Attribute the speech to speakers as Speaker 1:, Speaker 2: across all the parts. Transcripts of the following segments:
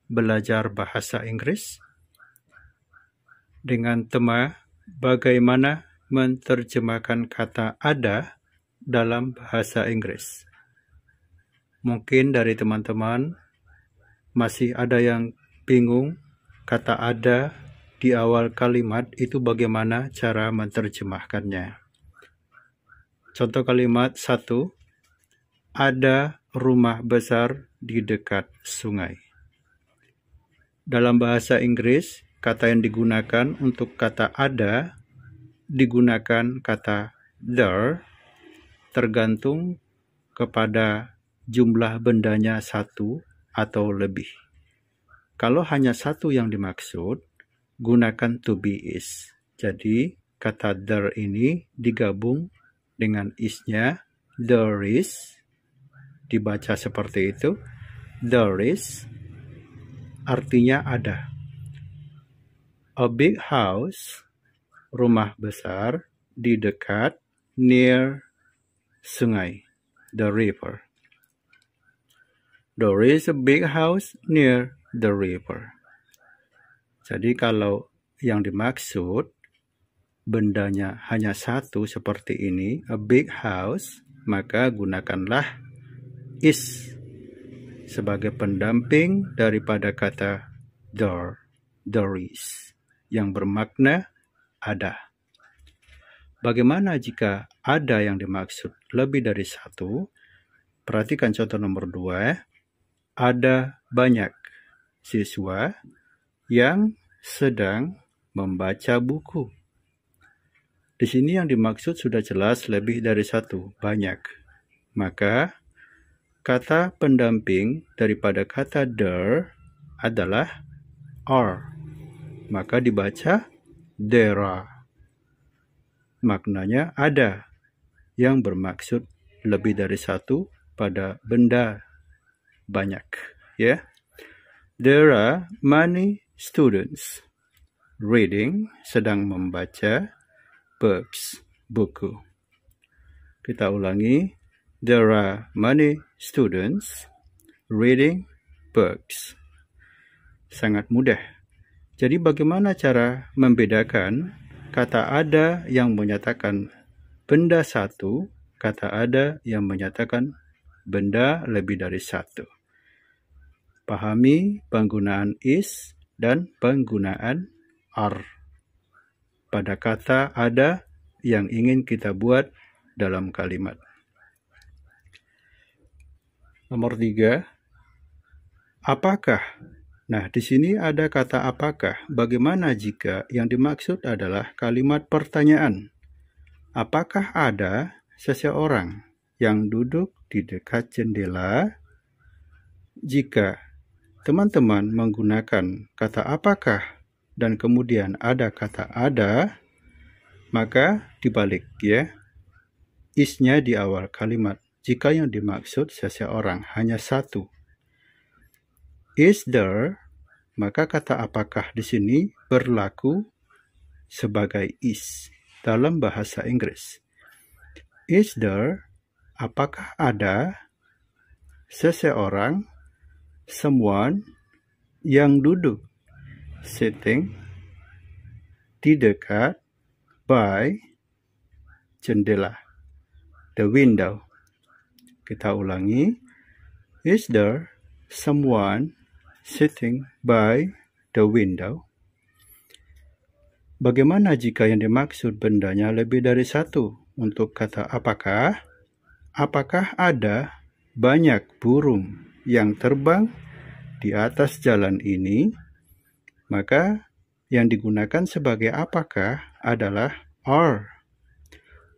Speaker 1: belajar bahasa Inggris dengan tema bagaimana menerjemahkan kata ada dalam bahasa Inggris. Mungkin dari teman-teman masih ada yang bingung kata ada di awal kalimat itu bagaimana cara menerjemahkannya. Contoh kalimat 1, ada rumah besar di dekat sungai. Dalam bahasa Inggris, kata yang digunakan untuk kata ada digunakan kata there, tergantung kepada jumlah bendanya satu atau lebih. Kalau hanya satu yang dimaksud, gunakan to be is. Jadi, kata there ini digabung dengan is-nya, there is, dibaca seperti itu, there is, artinya ada. A big house, rumah besar, di dekat, near, sungai, the river. There is a big house near the river. Jadi kalau yang dimaksud bendanya hanya satu seperti ini, a big house, maka gunakanlah is sebagai pendamping daripada kata there is, yang bermakna ada. Bagaimana jika ada yang dimaksud lebih dari satu? Perhatikan contoh nomor 2. Ada banyak siswa yang sedang membaca buku. Di sini yang dimaksud sudah jelas lebih dari satu, banyak. Maka kata pendamping daripada kata there adalah are. Maka dibaca there are. Maknanya ada yang bermaksud lebih dari satu pada benda banyak. Ya. There are many students reading, sedang membaca, books, buku. Kita ulangi. There are many students reading books. Sangat mudah. Jadi bagaimana cara membedakan kata ada yang menyatakan benda satu, kata ada yang menyatakan benda lebih dari satu? Pahami penggunaan is dan penggunaan are pada kata ada yang ingin kita buat dalam kalimat. Nomor 3, apakah? Nah, di sini ada kata apakah. Bagaimana jika yang dimaksud adalah kalimat pertanyaan? Apakah ada seseorang yang duduk di dekat jendela? Jika teman-teman menggunakan kata apakah dan kemudian ada kata ada, maka dibalik ya, is-nya di awal kalimat. Jika yang dimaksud seseorang hanya satu. Is there, maka kata apakah di sini berlaku sebagai is dalam bahasa Inggris. Is there, apakah ada seseorang, someone, yang duduk, sitting, di dekat, by, jendela, the window. Kita ulangi. Is there someone sitting by the window? Bagaimana jika yang dimaksud bendanya lebih dari satu? Untuk kata apakah? Apakah ada banyak burung yang terbang di atas jalan ini? Maka yang digunakan sebagai apakah adalah are.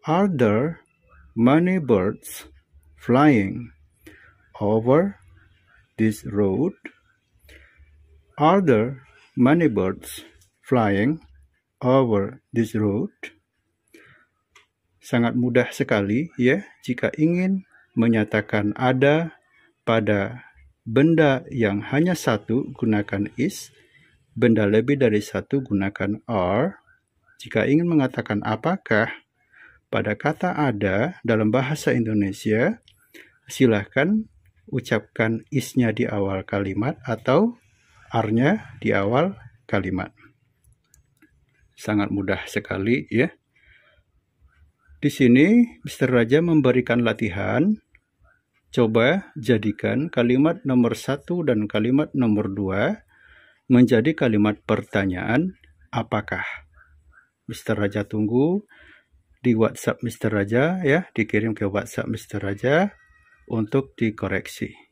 Speaker 1: Are there many birds flying over this road? Are there many birds flying over this road? Sangat mudah sekali ya, jika ingin menyatakan ada pada benda yang hanya satu gunakan is, benda lebih dari satu gunakan are. Jika ingin mengatakan apakah pada kata ada dalam bahasa Indonesia, silahkan ucapkan is-nya di awal kalimat atau R-nya di awal kalimat. Sangat mudah sekali ya. Di sini Mr. Raja memberikan latihan. Coba jadikan kalimat nomor 1 dan kalimat nomor 2 menjadi kalimat pertanyaan apakah. Mr. Raja tunggu di WhatsApp Mr. Raja ya, dikirim ke WhatsApp Mr. Raja untuk dikoreksi.